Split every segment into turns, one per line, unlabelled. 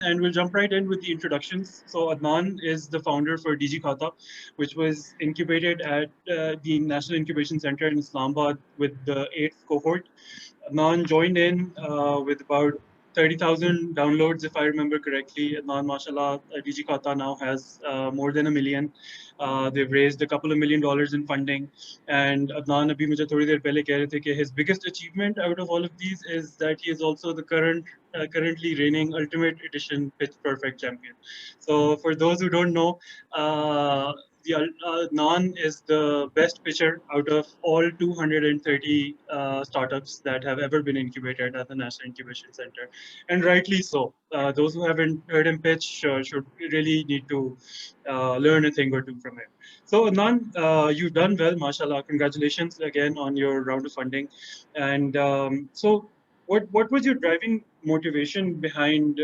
And we'll jump right in with the introductions. So Adnan is the founder for DigiKhata, which was incubated at the National Incubation Center in Islamabad with the 8th cohort. Adnan joined in with about 30,000 downloads, if I remember correctly. Adnan, mashallah, DigiKhata now has more than 1 million. They've raised a couple of $1 million in funding. And Adnan abhi mujhe thodi der pehle keh rahe the कि his biggest achievement out of all of these is that he is also the currently reigning Ultimate Edition Pitch Perfect champion. So for those who don't know, Nan is the best pitcher out of all 230 startups that have ever been incubated at the National Incubation Center, and rightly so. Those who haven't heard him pitch should really need to learn a thing or two from him. So Nan, you've done well, mashallah. Congratulations again on your round of funding. And so what was your driving motivation behind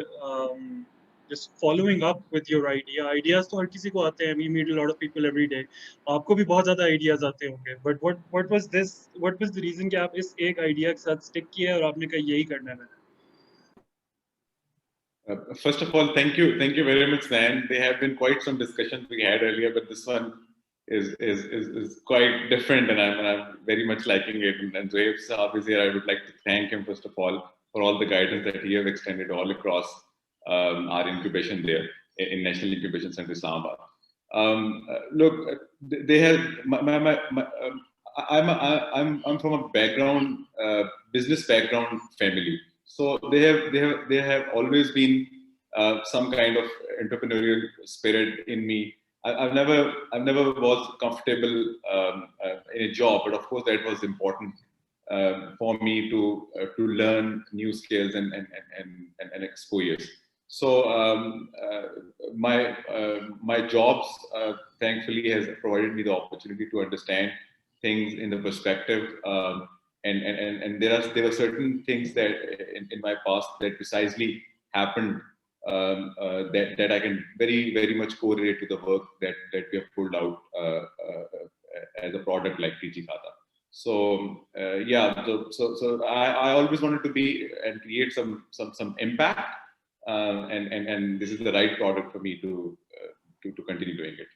just following up with your idea? Ideas तो हर किसी को आते हैं. We meet a lot of people every day. आपको भी बहुत ज़्यादा ideas आते होंगे. But what was this? What was the reason कि आप इस एक idea के साथ stick किए और आपने कहा यही करना है?
First of all, thank you very much, Dan. There have been quite some discussions we had earlier, but this one is quite different, and I'm very much liking it. And Zohaib Saab is here. I would like to thank him first of all for all the guidance that he has extended all across our incubation there in National Incubation Center Islamabad. Look, they have I'm from a background business background family, so they have always been some kind of entrepreneurial spirit in me. I've never was comfortable in a job, but of course that was important for me to learn new skills and exposures. So my jobs thankfully has provided me the opportunity to understand things in the perspective, and there were certain things that in my past that precisely happened that I can very much correlate to the work that we have pulled out as a product like DigiKhata. So yeah, so I always wanted to be and create some impact, and this is the right product for me to continue doing it.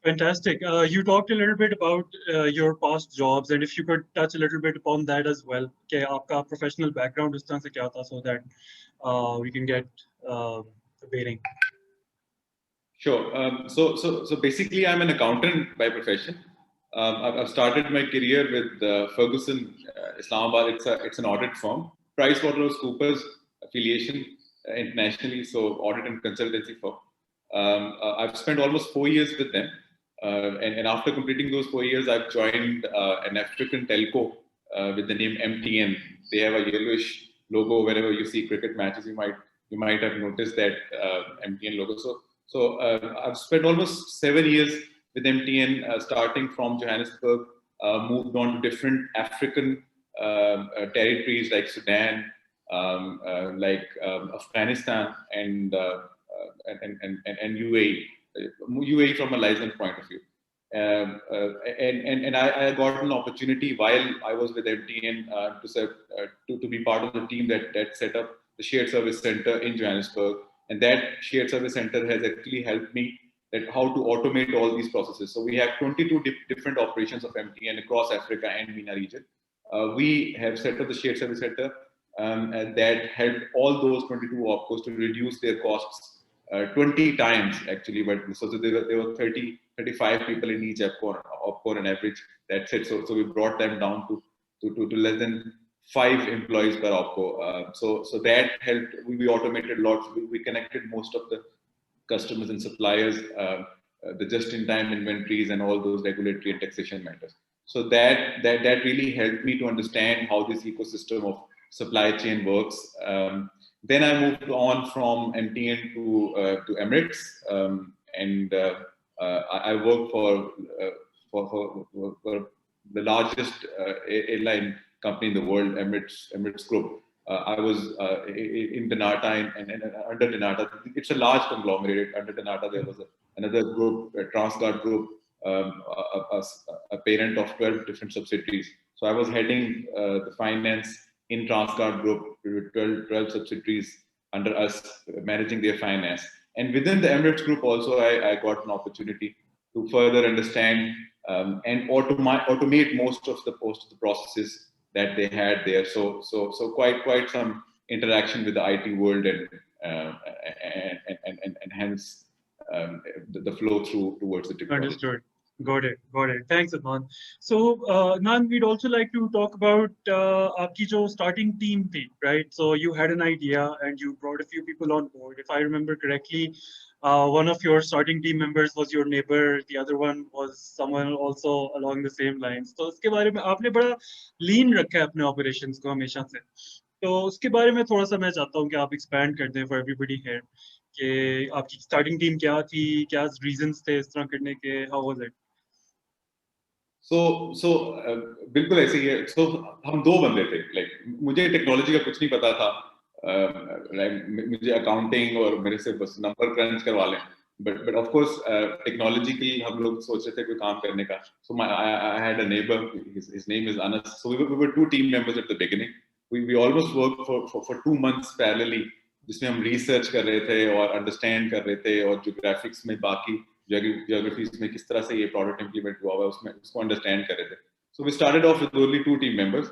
Fantastic. You talked a little bit about your past jobs, and if you could touch a little bit upon that as well. Okay, आपका professional background इस तरह से क्या था, so that we can get the bearing.
Sure. So basically, I'm an accountant by profession. I've started my career with Ferguson, Islamabad. It's an audit firm, PricewaterhouseCoopers affiliation internationally, so audit and consultancy firm. I've spent almost 4 years with them, and after completing those 4 years, I've joined an African telco with the name MTN. They have a yellowish logo wherever you see cricket matches. You might have noticed that MTN logo. So I've spent almost 7 years with MTN, starting from Johannesburg, moved on to different African territories like Sudan, like Afghanistan, and UAE. UAE from a license point of view. And I got an opportunity while I was with MTN to be part of the team that set up the shared service center in Johannesburg. And that shared service center has actually helped me that how to automate all these processes. So we have 22 different operations of MTN across Africa and MENA region. We have set up the shared service center and that helped all those 22 opcos to reduce their costs 20 times actually. But so there were 35 people in each opco on average. That's it. So we brought them down to less than 5 employees per opco. So that helped. We automated lots. We connected most of the customers and suppliers, the just-in-time inventories and all those regulatory and taxation matters. So that really helped me to understand how this ecosystem of supply chain works. Then I moved on from MTN to Emirates, and I worked for the largest airline company in the world, Emirates Group. I was in Danata and under Danata. It's a large conglomerate. Under Danata, there was another group, a Transguard group, a parent of 12 different subsidiaries. So I was heading the finance in Transguard group with 12 subsidiaries. under us managing their finance. And within the Emirates group also, I got an opportunity to further understand and automate most of the processes that they had there. So quite some interaction with the IT world and hence the flow through towards the technology.
Understood. Got it. Got it. Thanks, Adnan. So, Nan, we'd also like to talk about आपकी जो starting team थी, right? So you had an idea and you brought a few people on board. If I remember correctly, one of your starting team members was your neighbor. The other one was someone also along the same lines. तो उसके बारे में आपने बड़ा lean रखा है अपने operations को हमेशा से. तो उसके बारे में थोड़ा सा मैं चाहता हूँ कि आप expand कर दें for everybody here. कि आपकी स्टार्टिंग टीम क्या थी, क्या रीजंस थे इस तरह करने के, हाउ वाज इट?
सो बिल्कुल ऐसे ही है. सो हम दो बंदे थे. लाइक मुझे टेक्नोलॉजी का कुछ नहीं पता था. मुझे अकाउंटिंग और मेरे से बस नंबर क्रंच करवा लें. But of course टेक्नोलॉजी की हम लोग सोच रहे थे कोई काम करने का. So I had a neighbor. His name is Anas. So we were two team members at the beginning. We almost worked for 2 months parallelly, जिसमें हम रिसर्च कर रहे थे और अंडरस्टैंड कर रहे थे और ज्योग्राफिक्स में बाकी geographies में किस तरह से ये प्रोडक्ट इंप्लीमेंट हुआ है उसमें उसको अंडरस्टैंड कर रहे थे. So we started off with only 2 team members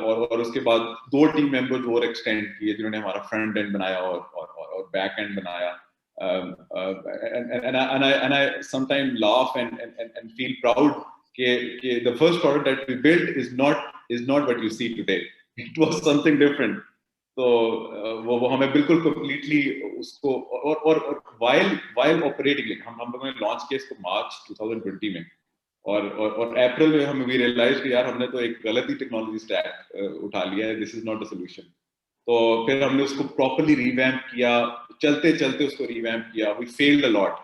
और उसके बाद 2 टीम मेंबर्स और एक्सटेंड किए जिन्होंने हमारा फ्रंट एंड बनाया और बैक एंड बनाया. And I sometimes laugh and feel proud कि the first product that we built is not what you see today. It was something different. तो वो हमें बिल्कुल कंप्लीटली उसको और while ऑपरेटिंग हम लोगों ने लॉन्च किया इसको मार्च 2020 में और अप्रैल में हम वी रियलाइज कि यार हमने तो एक गलत ही टेक्नोलॉजी स्टैक उठा लिया है. This is not a solution. तो फिर हमने उसको प्रॉपर्ली रिवैम्प किया. चलते चलते उसको रिवैम्प किया. We failed a lot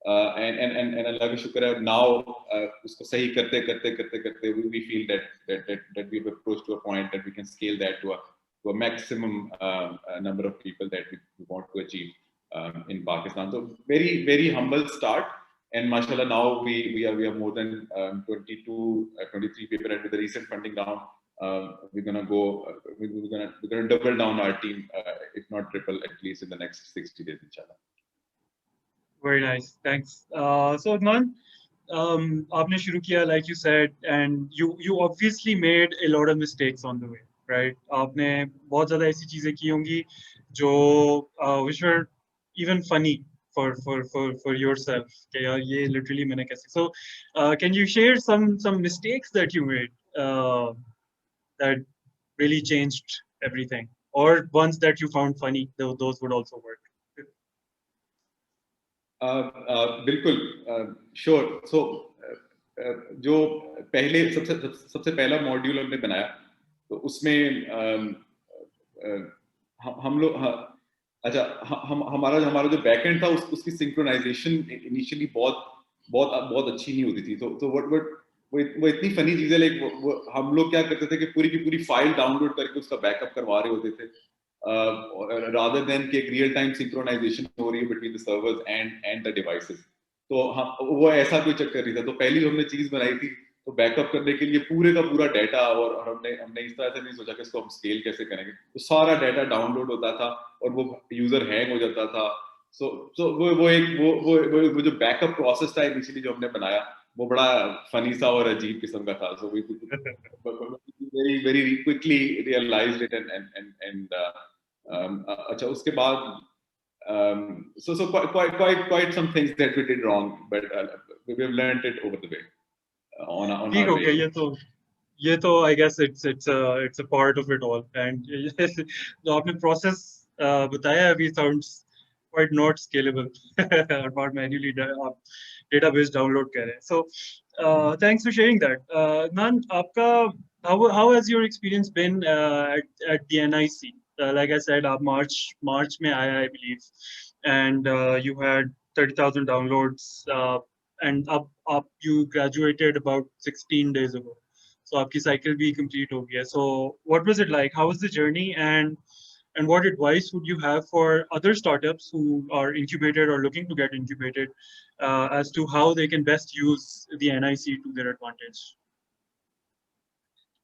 and Allah का शुक्र है नाउ उसको सही करते करते करते करते we feel that we have approached to a point that we can scale that to a maximum number of people that we want to achieve in Pakistan. So very humble start, and mashallah now we are more than 23 people, and with the recent funding round we're gonna go we're gonna double down our team, if not triple, at least in the next 60 days inshallah.
Very nice, thanks. So Adnan, आपने शुरू किया like you said, and you obviously made a lot of mistakes on the way, right? आपने बहुत ज़्यादा ऐसी चीज़ें की होंगी जो which were even funny for yourself कि यार ये literally मैंने कैसे. So can you share some mistakes that you made that really changed everything, or ones that you found funny? Those would also work.
बिल्कुल श्योर. सो जो पहले सबसे पहला मॉड्यूल हमने बनाया तो उसमें हम लोग अच्छा हमारा जो बैकएंड था उसकी सिंक्रोनाइजेशन इनिशियली बहुत अच्छी नहीं होती थी. तो वो इतनी फनी चीज है. लाइक हम लोग क्या करते थे कि पूरी की पूरी फाइल डाउनलोड करके उसका बैकअप करवा रहे होते थे rather than कि रियल टाइम सिंक्रोनाइजेशन हो रही है between the servers and the devices. तो वो ऐसा कोई चक्कर नहीं था. तो पहली हमने चीज बनाई थी तो बैकअप करने के लिए पूरे का पूरा डाटा और हमने इस तरह से नहीं सोचा कि इसको हम स्केल कैसे करेंगे. तो सारा डाटा डाउनलोड होता था और वो यूजर हैंग हो जाता था. सो वो जो बैकअप प्रोसेस था इनिशियली जो हमने बनाया वो बड़ा फनी सा और अजीब किस्म का था. So we very quickly realised it and अच्छा उसके बाद so quite some things that we did wrong, but we have learned it over the way on
ठीक
our
हो
way.
गया ये तो I guess it's a part of it all. And जो आपने process बताया अभी sounds quite not scalable और not manually आप database download कर रहे हैं. So thanks for sharing that. Nan, आपका how has your experience been at the NIC? Like I said, आप March में आया I believe, and you had 30,000 downloads, and up you graduated about 16 days ago. So आपकी cycle भी complete हो गया. So what was it like? How was the journey, and what advice would you have for other startups who are incubated or looking to get incubated as to how they can best use the NIC to their advantage?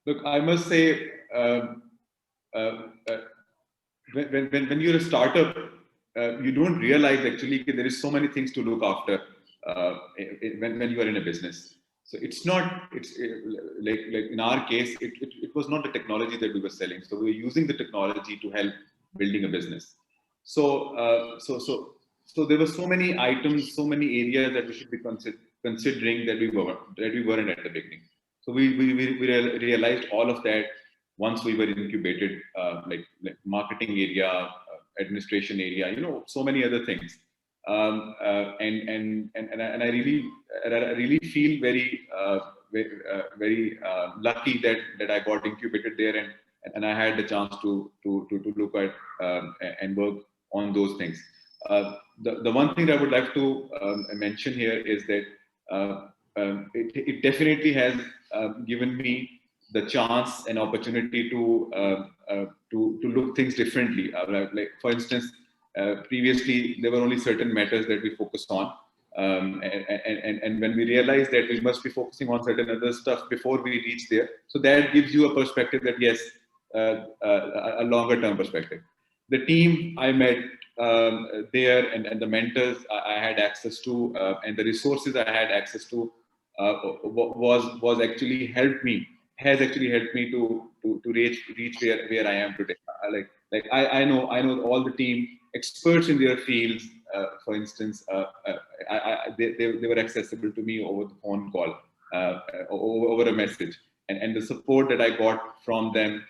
Look, I must say uh, when you're a startup, you don't realize actually that there is so many things to look after when you are in a business. So it's not, it's like in our case, it was not the technology that we were selling. So we were using the technology to help building a business. So, so there were so many items, so many areas that we should be considering that we weren't at the beginning. So we realized all of that once we were incubated, like marketing area, administration area, so many other things. And I really feel very lucky that I got incubated there, and I had the chance to look at and work on those things. The one thing that I would like to mention here is that it definitely has given me the chance and opportunity to look things differently. Like for instance, previously there were only certain matters that we focused on, and when we realized that we must be focusing on certain other stuff before we reach there, so that gives you a perspective that yes, a longer term perspective. The team I met there, and the mentors I had access to, and the resources I had access to, was actually helped me has actually helped me to reach where I am today. I know all the team experts in their fields. For instance, they were accessible to me over the phone call, over a message, and the support that I got from them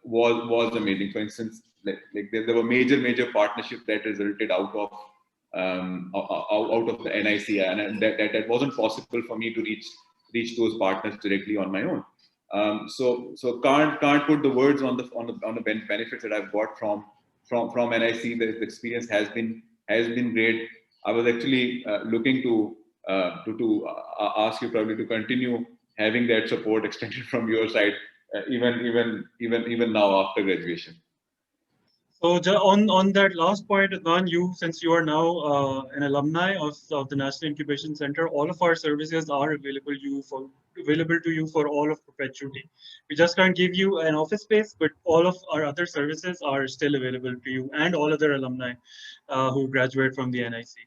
was amazing. For instance, there were major partnerships that resulted out of the NIC, and that wasn't possible for me to reach those partners directly on my own. So can't put the words on the benefits that I've got from NIC. The experience has been great. I was actually looking to ask you probably to continue having that support extended from your side, even now after graduation.
So on that last point, Adnan, since you are now an alumni of the National Incubation Center, all of our services are available to you for all of perpetuity. We just can't give you an office space, but all of our other services are still available to you and all other alumni who graduate from the NIC.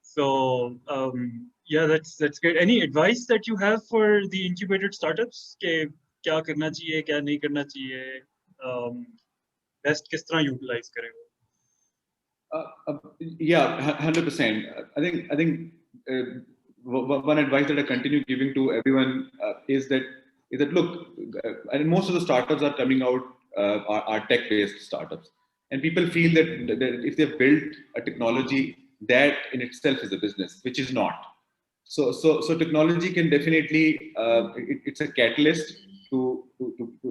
So yeah, that's great. Any advice that you have for the incubated startups? के क्या करना चाहिए, क्या नहीं करना चाहिए? Best किस तरह utilize करें?
Yeah, 100%. I think one advice that I continue giving to everyone is that look, and most of the startups are coming out are tech-based startups, and people feel that if they've built a technology, that in itself is a business, which is not. So technology can definitely it's a catalyst to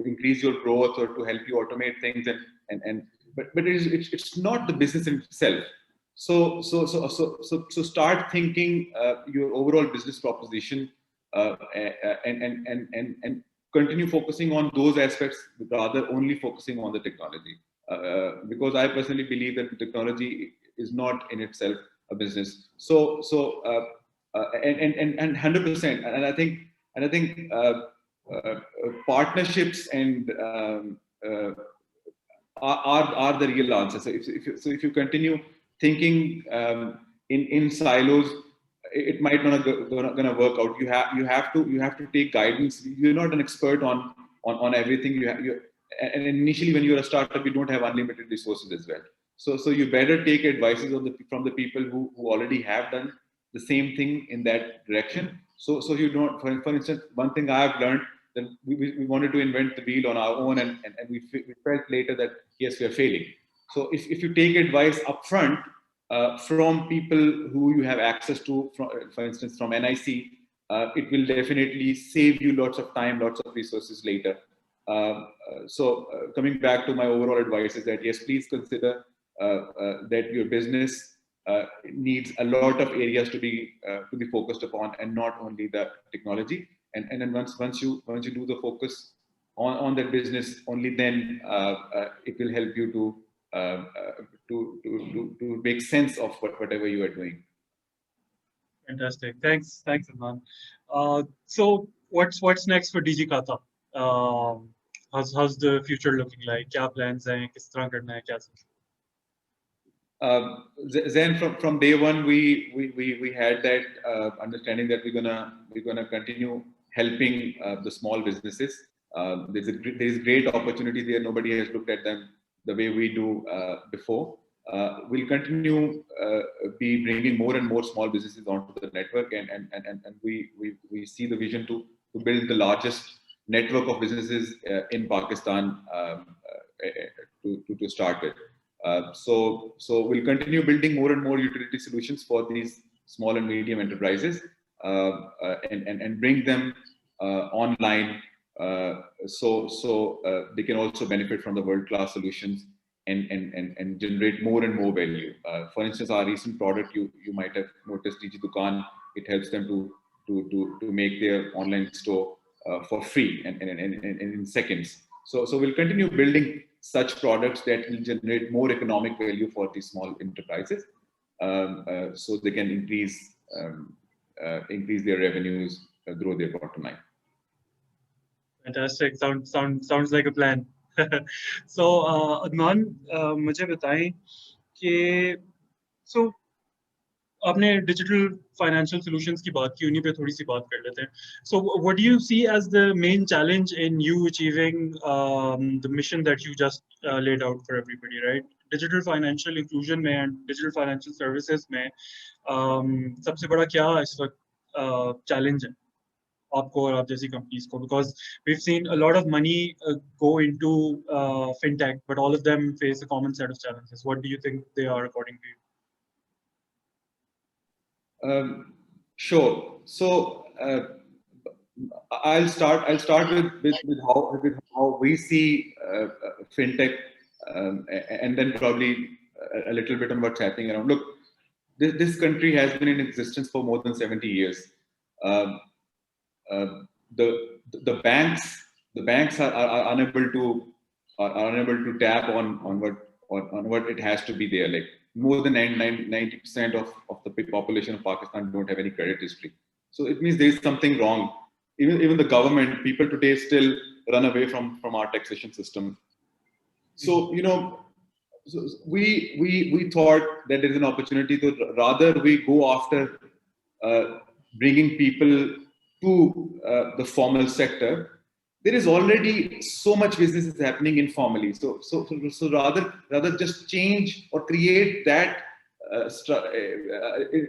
increase your growth or to help you automate things, and but it's not the business in itself. So start thinking your overall business proposition, and continue focusing on those aspects rather only focusing on the technology. Because I personally believe that the technology is not in itself a business. And 100%, and I think partnerships and are the real answer. So if you continue thinking in silos, it might not gonna work out. You have to take guidance. You're not an expert on everything. And initially when you're a startup, you don't have unlimited resources as well. So you better take advices from the people who already have done the same thing in that direction. So you don't. For instance, one thing I have learned, that we wanted to invent the wheel on our own, and we felt later that yes, we are failing. So if you take advice upfront from people who you have access to, for instance from NIC, it will definitely save you lots of time, lots of resources later. So coming back to my overall advice is that yes, please consider that your business needs a lot of areas to be focused upon, and not only the technology. And then once you do the focus on that business, only then it will help you to make sense of whatever you are doing.
Fantastic. Thanks, Adnan. So what's next for DigiKhata? how's the future looking like? क्या plans हैं? किस तरह करना है? क्या सोच?
Then from day one we had that understanding that we're gonna continue helping the small businesses. There is great opportunity there. Nobody has looked at them the way we do before. We'll continue be bringing more and more small businesses onto the network, and we see the vision to build the largest network of businesses in Pakistan to start with. So we'll continue building more and more utility solutions for these small and medium enterprises, and bring them online, so they can also benefit from the world-class solutions and generate more and more value. For instance, our recent product, you might have noticed, DigiKhata, it helps them to make their online store for free and in seconds. So we'll continue building such products that will generate more economic value for these small enterprises, so they can increase their revenues, grow their bottom line.
Fantastic. Sounds like a plan. So, Adnan, मुझे बताएं कि so आपने digital financial solutions की बात की, उन्हीं पे थोड़ी सी बात कर लेते हैं. So, what do you see as the main challenge in you achieving the mission that you just laid out for everybody, right? Digital financial inclusion में and digital financial services में सबसे बड़ा क्या इस वक्त challenge है आपको और आप जैसी companies को? Because we've seen a lot of money go into fintech, but all of them face a common set of challenges. What do you think they are according to you?
Sure. So I'll start with how we see fintech, and then probably a little bit on what's happening around. Look, this country has been in existence for more than 70 years. The banks are unable to tap on what it has to be there. Like more than 90% of the population of Pakistan don't have any credit history. So it means there is something wrong. Even the government, people today still run away from our taxation system. So so we thought that there is an opportunity to rather we go after bringing people to the formal sector. There is already so much business is happening informally. So rather just change or create that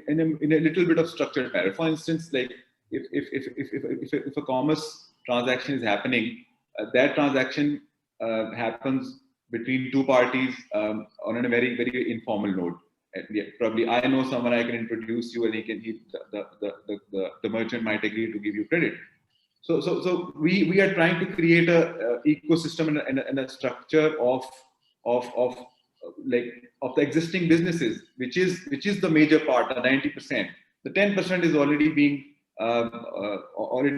in a little bit of structured manner. For instance, like if a commerce transaction is happening, that transaction happens between two parties on a very very informal note. Yeah, probably I know someone I can introduce you, and the merchant might agree to give you credit. So we are trying to create a ecosystem and a structure of the existing businesses, which is the major part, the 90%. The 10% is already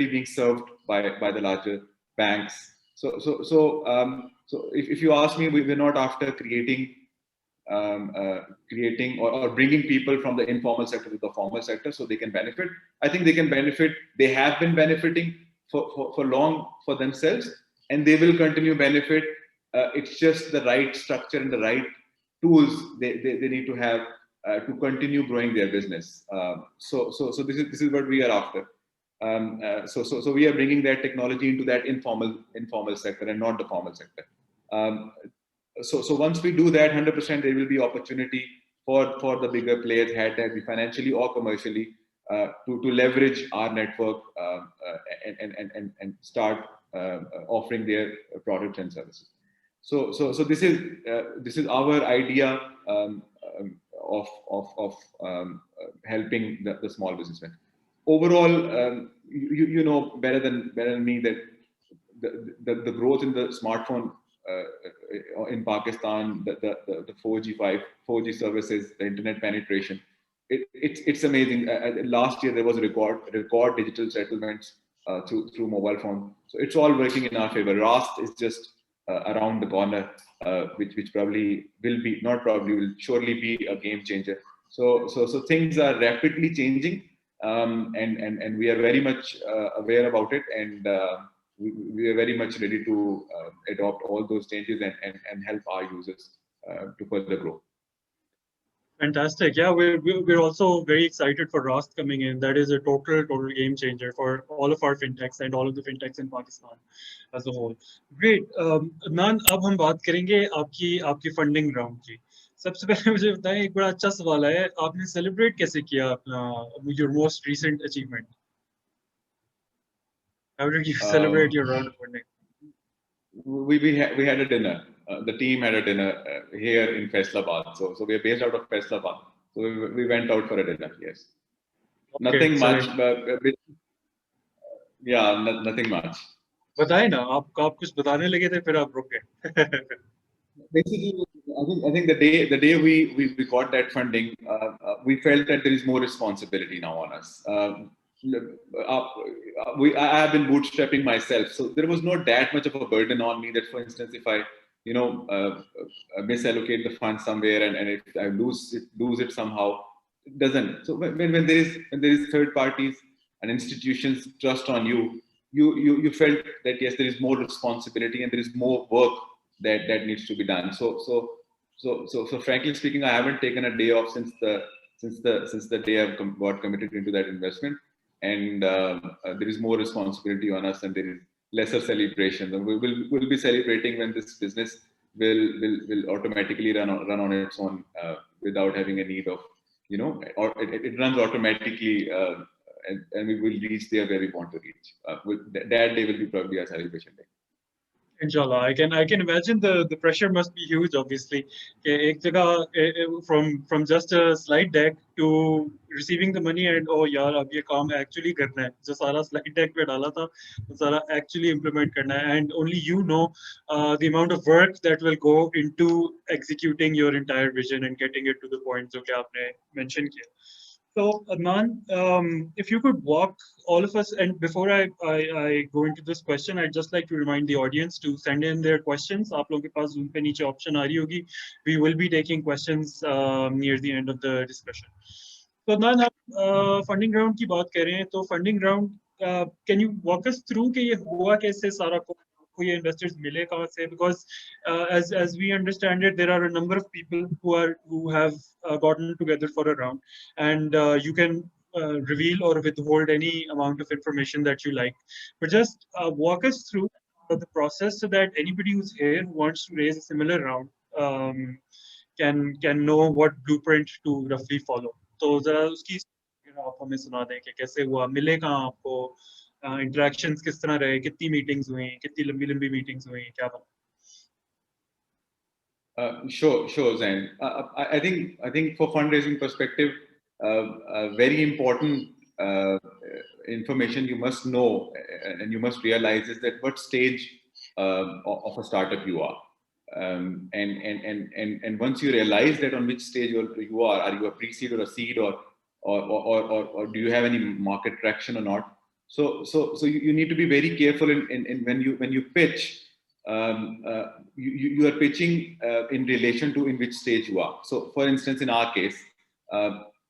being served by the larger banks. So if you ask me, we're not after creating or bringing people from the informal sector to the formal sector so they can benefit. I think they can benefit. They have been benefiting for long for themselves, and they will continue benefit. It's just the right structure and the right tools they need to have to continue growing their business. So this is what we are after. So we are bringing that technology into that informal sector and not the formal sector. So once we do that, 100% there will be opportunity for the bigger players, had that be financially or commercially, to leverage our network and start offering their products and services. So this is our idea of helping the small businessmen. Overall, you know better than me that the growth in the smartphone in Pakistan, the 4G services, the internet penetration, it's amazing. Last year there was a record digital settlements through mobile phone. So it's all working in our favor. Rast is just around the corner, which probably will surely be a game changer. So things are rapidly changing, and we are very much aware about it, and we are very much ready to adopt all those changes and help our users to further grow.
Fantastic. Yeah, we're also very excited for Rast coming in. That is a total game changer for all of our fintechs and all of the fintechs in Pakistan as a whole. Great. Adnan, अब हम बात करेंगे आपकी funding round की. सबसे पहले मुझे बताएं, एक बड़ा अच्छा सवाल है, आपने सेलिब्रेट कैसे किया अपना your most recent achievement? How did you celebrate your round of funding?
We had a dinner. The team had a dinner here in Faisalabad. So we are based out of Faisalabad. So we went out for a dinner. Yes,
Okay,
nothing much,
excellent.
but yeah, nothing much.
बताएं ना, आप कुछ बताने लगे थे फिर आप रुक गए.
Basically, I think the day we got that funding, we felt that there is more responsibility now on us. I have been bootstrapping myself, so there was not that much of a burden on me. That, for instance, if I misallocate the fund somewhere and if I lose it somehow, it doesn't. So when there is third parties and institutions trust on you, you felt that yes, there is more responsibility and there is more work that needs to be done. So frankly speaking, I haven't taken a day off since the day I've got committed into that investment, and there is more responsibility on us, and there is lesser celebration. We'll be celebrating when this business will automatically run on its own without having a need of, or it runs automatically. And we will reach there where we want to reach. That day will be probably a celebration day.
Inshallah, I can imagine the pressure must be huge. Obviously, कि एक जगह from just a slide deck to receiving the money and oh यार अब ये काम actually करना है, जो सारा slide deck पे डाला था वो सारा actually implement करना है, and only you know the amount of work that will go into executing your entire vision and getting it to the point जो कि आपने mention किया. So, Adnan, if you could walk all of us, and before I go into this question, I'd just like to remind the audience to send in their questions. आप लोगों के पास Zoom पे नीचे option आ रही होगी. We will be taking questions near the end of the discussion. So, Adnan, आप funding round की बात कर रहे हैं, तो funding round, can you walk us through कि ये हुआ कैसे सारा को ये investors मिले कहाँ से? Because as we understand it, there are a number of people who have gotten together for a round, and you can reveal or withhold any amount of information that you like. But just walk us through the process so that anybody who's here who wants to raise a similar round can know what blueprint to roughly follow. तो जरा उसकी आप हमें सुना दें कि कैसे हुआ, मिले कहाँ आपको, इंटरेक्शंस किस तरह रहे, कितनी मीटिंग्स हुई, कितनी लंबी मीटिंग्स हुई, क्या बना?
Sure, Zain. I think for fundraising perspective, very important information you must know and you must realize is that what stage of a startup you are. And once you realize that on which stage you are you a pre-seed or a seed or do you have any market traction or not? So you need to be very careful in when you pitch. You are pitching in relation to in which stage you are. So, for instance, in our case,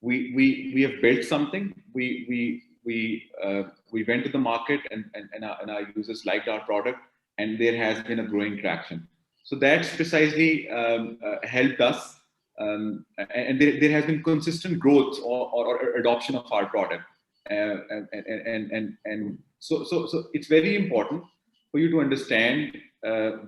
we have built something. We went to the market and our users liked our product, and there has been a growing traction. So that's precisely helped us, and there has been consistent growth or adoption of our product, and so it's very important for you to understand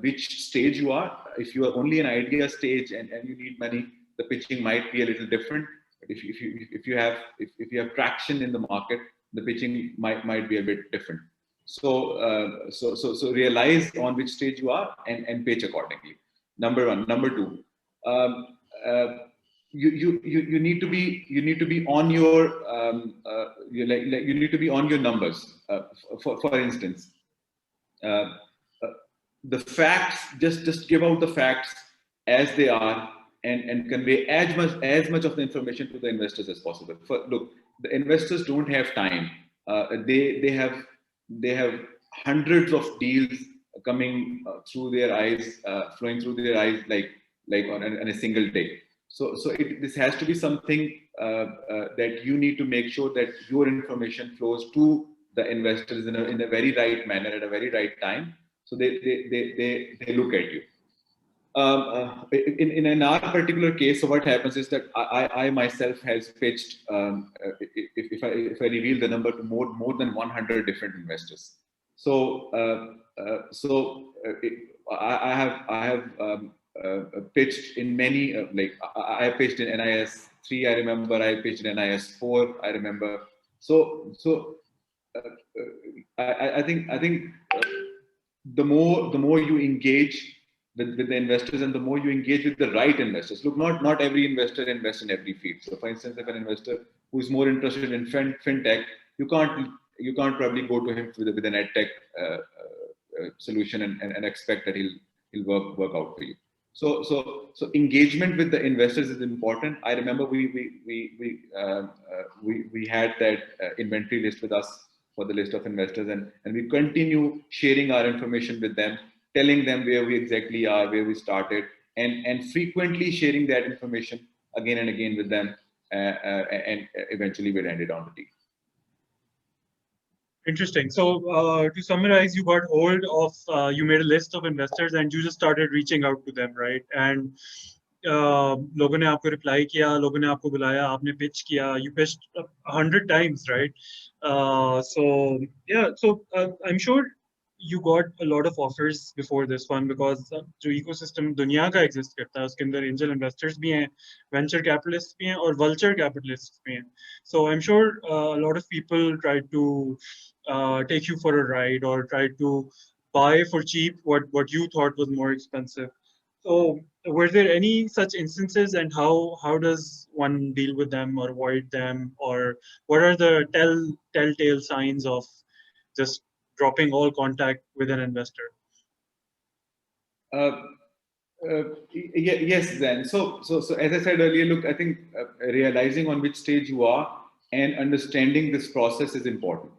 which stage you are. If you are only an idea stage and you need money, the pitching might be a little different. But if you have traction in the market, the pitching might be a bit different. So realize on which stage you are and pitch accordingly. Number one. Number two, you need to be on your you need to be on your numbers. For instance. The facts, just give out the facts as they are and convey as much of the information to the investors as possible. Look, the investors don't have time. They have hundreds of deals coming through their eyes, flowing through their eyes like on a single day. So this has to be something that you need to make sure that your information flows to the investors in a very right manner at a very right time. So they look at you. In our particular case, so what happens is that I myself has pitched, if I reveal the number, to more than 100 different investors. So I have pitched in many, like I pitched in NIS 3, I remember. I pitched in NIS 4, I remember. So I think the more you engage with the investors, and the more you engage with the right investors. Look, not every investor invests in every field. So, for instance, if an investor who is more interested in fintech, you can't probably go to him with an edtech solution and expect that he'll work out for you. So engagement with the investors is important. I remember we had that inventory list with us for the list of investors, and we continue sharing our information with them, telling them where we exactly are, where we started, and frequently sharing that information again and again with them, and eventually we landed on the deal.
Interesting. So to summarize, you got hold of, you made a list of investors and you just started reaching out to them, right? And लोगों ने आपको reply किया, लोगों ने आपको बुलाया, आपने pitch किया, you pitched 100 times, right? So yeah, so I'm sure you got a lot of offers before this one, because जो ecosystem दुनिया का exist करता है, उसके अंदर angel investors भी हैं, venture capitalists भी हैं, और vulture capitalists भी हैं. So I'm sure a lot of people try to take you for a ride or try to buy for cheap what you thought was more expensive. So were there any such instances, and how does one deal with them or avoid them, or what are the telltale signs of just dropping all contact with an investor?
Yes, then. So as I said earlier, look, I think realizing on which stage you are and understanding this process is important.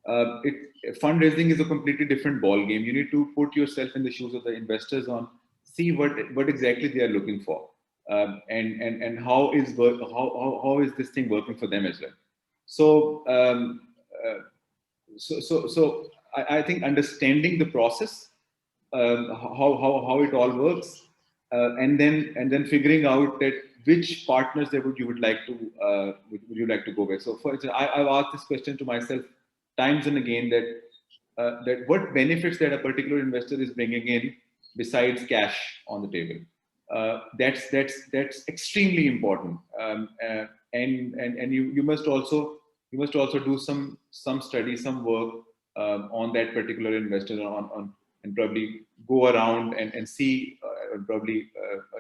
Fundraising is a completely different ball game. You need to put yourself in the shoes of the investors, on see what exactly they are looking for, and how is this thing working for them as well. So I think understanding the process, how it all works, and then figuring out that which partners you would like to go with. So for example, I've asked this question to myself times and again, that what benefits that a particular investor is bringing in besides cash on the table. That's extremely important, and you must also do some study, some work on that particular investor, on and probably go around and see, probably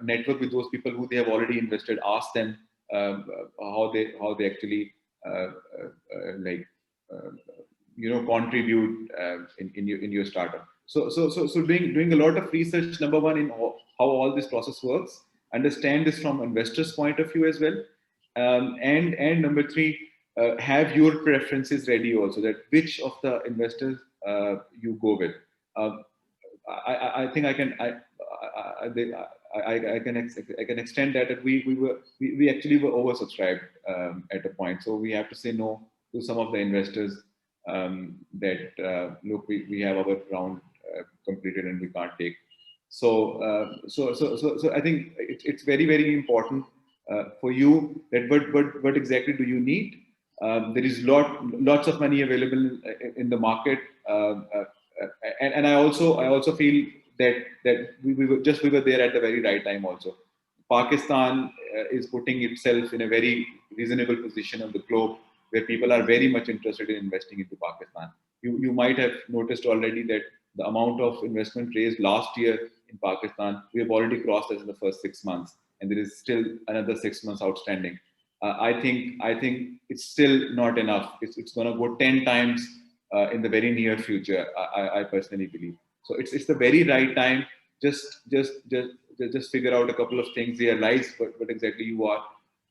network with those people who they have already invested. Ask them how they actually like contribute in your startup. So doing a lot of research, number one, in how all this process works. Understand this from investors' point of view as well, and number three, have your preferences ready also, that which of the investors you go with. I think I can extend that we actually were oversubscribed at a point, so we have to say no to some of the investors, that look, we have our round completed and we can't take. So I think it's very important for you, that what exactly do you need. There is lots of money available in the market, and I also feel that we were there at the very right time also. Pakistan is putting itself in a very reasonable position on the globe, where people are very much interested in investing into Pakistan. You might have noticed already that the amount of investment raised last year in Pakistan, we have already crossed as in the first 6 months, and there is still another 6 months outstanding. I think it's still not enough. It's going to go 10 times in the very near future. I personally believe. So it's the very right time. Just figure out a couple of things. Realize what exactly you are.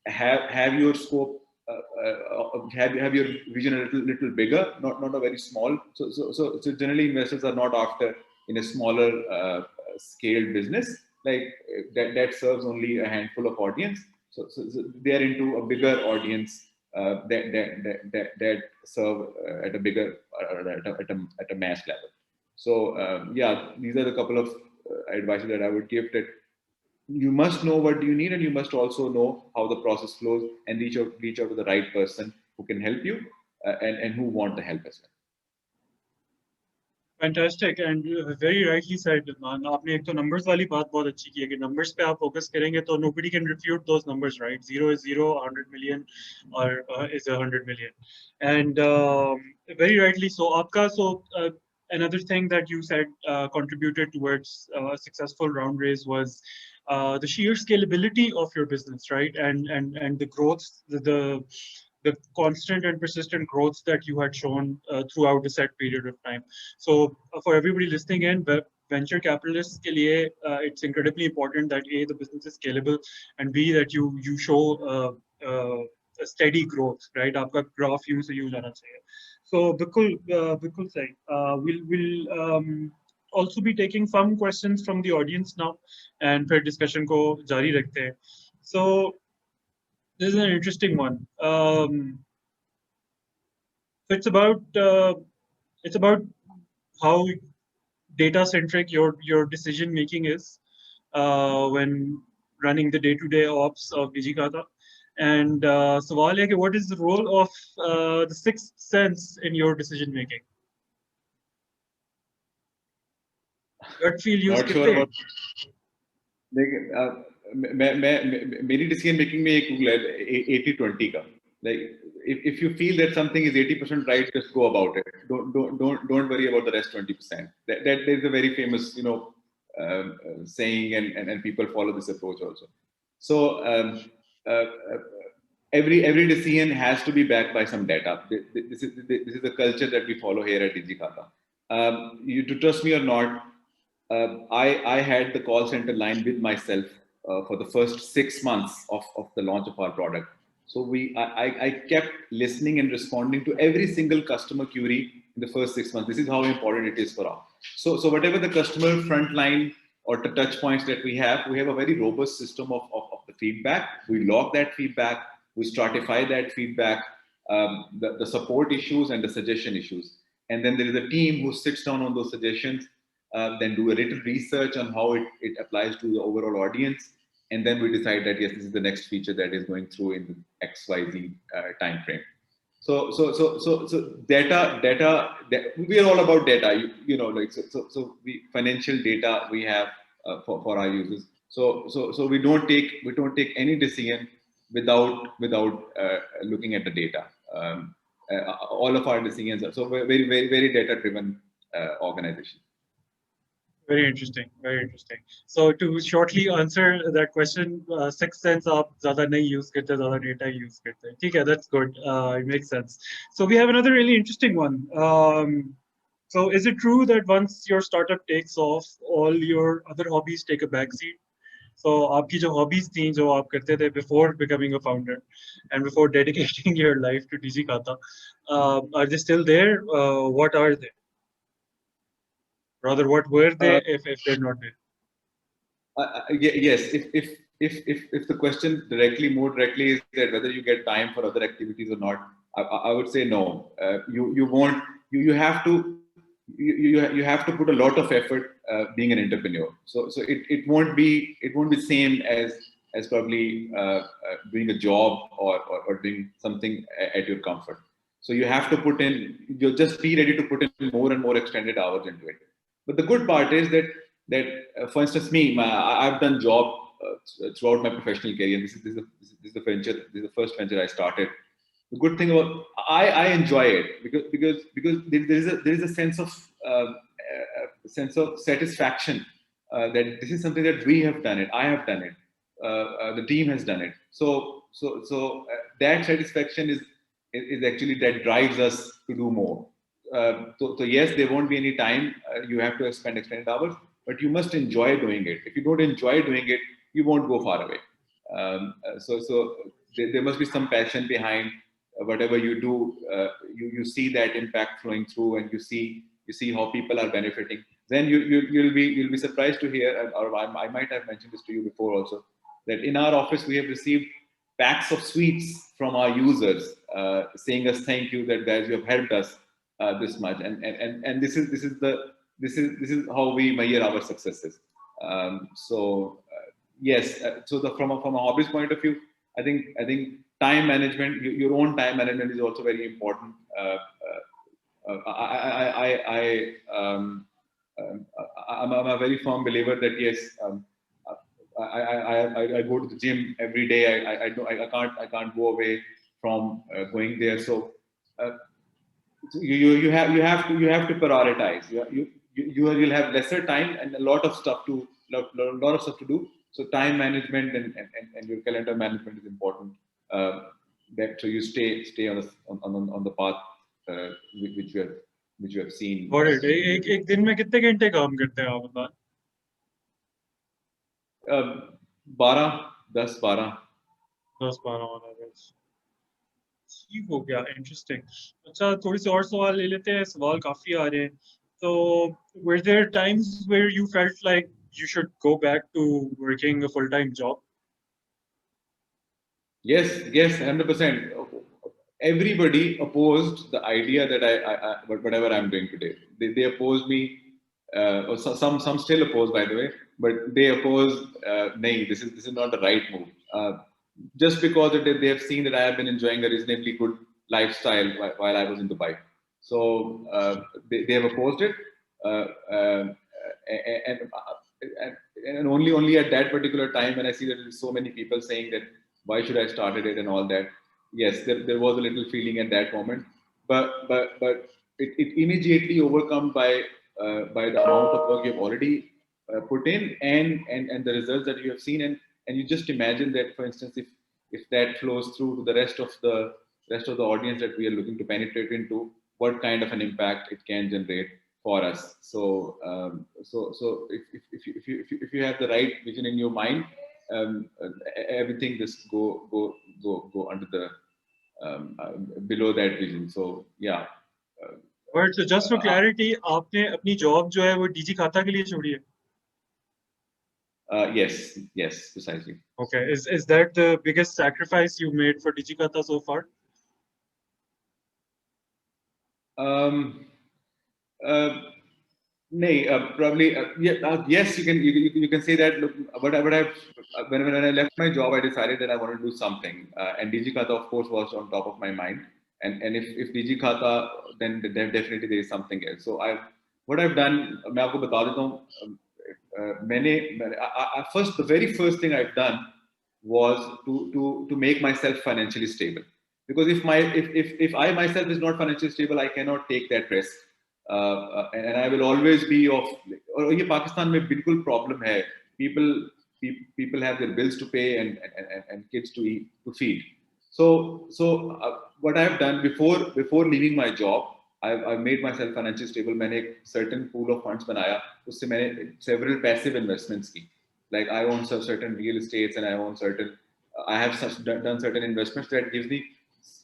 Have your scope. Have your vision a little bigger, not a very small. So generally, investors are not after in a smaller scaled business like that serves only a handful of audience. So they are into a bigger audience, that serve at a bigger at a mass level. So yeah, these are the couple of advices that I would give, that you must know what you need, and you must also know how the process flows, and reach out to the right person who can help you, and who want the help as well.
Fantastic, and very rightly said, Adnan. आपने एक तो numbers वाली बात बहुत अच्छी की है कि numbers पे आप focus करेंगे तो nobody can refute those numbers, right? Zero is zero, 100 million or is 100 million, and very rightly so. आपका another thing that you said contributed towards a successful round raise was the sheer scalability of your business, right? And the growth, the constant and persistent growth that you had shown throughout a set period of time. So for everybody listening in, venture capitalists के लिए, it's incredibly important that A, the business is scalable, and B, that you show a steady growth, right? आपका graph यूं से यूं जाना चाहिए. So बिल्कुल सही. We'll also be taking some questions from the audience now, and फिर discussion को जारी रखते हैं. So this is an interesting one. It's about how data centric your decision making is when running the day-to-day ops of DigiKhata. And सवाल है कि what is the role of the sixth sense in your decision making? Gut feel use
Not
करते
sure
हैं?
about, मेरी decision making में एक rule है 80-20 का. Like if you feel that something is 80% right, just go about it. Don't worry about the rest 20%. That is a very famous saying, and people follow this approach also. So uh, every decision has to be backed by some data. This is the culture that we follow here at DigiKhata. You to trust me or not, I had the call center line with myself for the first 6 months of the launch of our product. So I kept listening and responding to every single customer query in the first 6 months. This is how important it is for us. So whatever the customer front line or the touch points that we have a very robust system of the feedback. We log that feedback, we stratify that feedback, the support issues and the suggestion issues. And then there is a team who sits down on those suggestions, then do a little research on how it applies to the overall audience, and then we decide that yes, this is the next feature that is going through in the XYZ time frame. So data, we are all about data, like so we financial data we have for our users. So we don't take any decision without looking at the data. All of our decisions are so very data driven organization.
Very interesting, very interesting. So to shortly answer that question, sixth sense आप ज़्यादा नहीं use करते, ज़्यादा data use करते. ठीक है, that's good. It makes sense. So we have another really interesting one. So is it true that once your startup takes off, all your other hobbies take a backseat? So आपकी जो hobbies थी, जो आप करते थे before becoming a founder and before dedicating your life to DigiKhata, are they still there? What are they? Rather, what were they if they're not there?
Yes, if the question more directly is that whether you get time for other activities or not, I would say no. You won't. You have to. You have to put a lot of effort being an entrepreneur. So it won't be same as probably doing a job or doing something at your comfort. So you have to put in. You just be ready to put in more and more extended hours into it. But the good part is that for instance, I've done job throughout my professional career. This is the venture. This is the first venture I started. The good thing about I enjoy it because there is a sense of satisfaction that this is something that we have done it. I have done it. The team has done it. So that satisfaction is actually that drives us to do more. So yes, there won't be any time. You have to spend extended hours, but you must enjoy doing it. If you don't enjoy doing it, you won't go far away. So there must be some passion behind whatever you do. You see that impact flowing through, and you see how people are benefiting. Then you'll be surprised to hear, or I might have mentioned this to you before also, that in our office we have received packs of sweets from our users, saying us thank you that guys you have helped us this much, and this is how we measure our successes. Yes, so from a hobbies point of view, I think time management, your own time management is also very important. I'm a very firm believer that yes, I go to the gym every day. I can't go away from going there. So you have to prioritize. You'll have lesser time and a lot of stuff to do. So time management and your calendar management is important. That so you stay on the path which you have seen.
और एक दिन में कितने घंटे काम करते हैं आप बता?
12, 10-12.
10-12 hours. ठीक हो गया, इंटरेस्टिंग। अच्छा, थोड़ी सी और सवाल ले लेते हैं, सवाल काफी आ रहे हैं। तो were there times where you felt like you should go back to working a full-time job?
Yes, 100%. Everybody opposed the idea that whatever I'm doing today. They opposed me. Or some still oppose, by the way, but they oppose. Nay, this is not the right move. Just because they have seen that I have been enjoying a reasonably good lifestyle while I was in Dubai, so they have opposed it, and only at that particular time when I see that there is so many people saying that why should I started it and all that. Yes, there was a little feeling at that moment, but it immediately overcome by the amount of work you've already put in and the results that you have seen, and you just imagine that, for instance, if that flows through to the rest of the audience that we are looking to penetrate into, what kind of an impact it can generate for us. So if you have the right vision in your mind, everything just go under the below that vision. So yeah.
But so just for clarity, आपने अपनी job जो है वो DigiKhata के लिए छोड़ी है?
Yes, precisely.
Okay, is that the biggest sacrifice you made for DigiKhata so far?
Probably yes. You can say that. Look, when I left my job, I decided that I wanted to do something, and DigiKhata, of course, was on top of my mind. And if DigiKhata, then definitely there is something else. So what I've done, मैं आपको बता देता हूँ. The very first thing I've done was to make myself financially stable. Because if I myself is not financially stable, I cannot take that risk. And I will always be of. और ये पाकिस्तान में बिल्कुल problem है. People have their bills to pay and kids to eat, to feed. So what I have done before leaving my job, I've made myself financially stable. मैंने एक certain pool of funds बनाया. उससे मैंने several passive investments की. Like I own certain real estates and I have done certain investments that gives me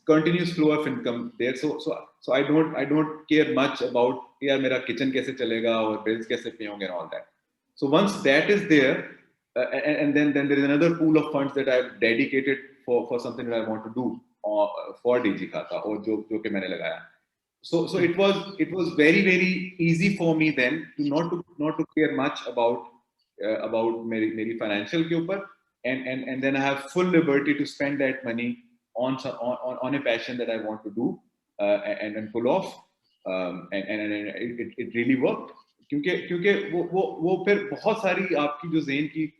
continuous flow of income there. So I don't care much about यार मेरा kitchen कैसे चलेगा और bills कैसे pay होंगे and all that. So once that is there, and then there is another pool of funds that I've dedicated for something that I want to do for DigiKhata or जो कि मैंने लगाया. So it was very easy for me then to not to care much about मेरी financial के ऊपर, and then I have full liberty to spend that money on a passion that I want to do and pull off, and it really worked. क्योंकि वो फिर बहुत सारी आपकी जो ज़हन की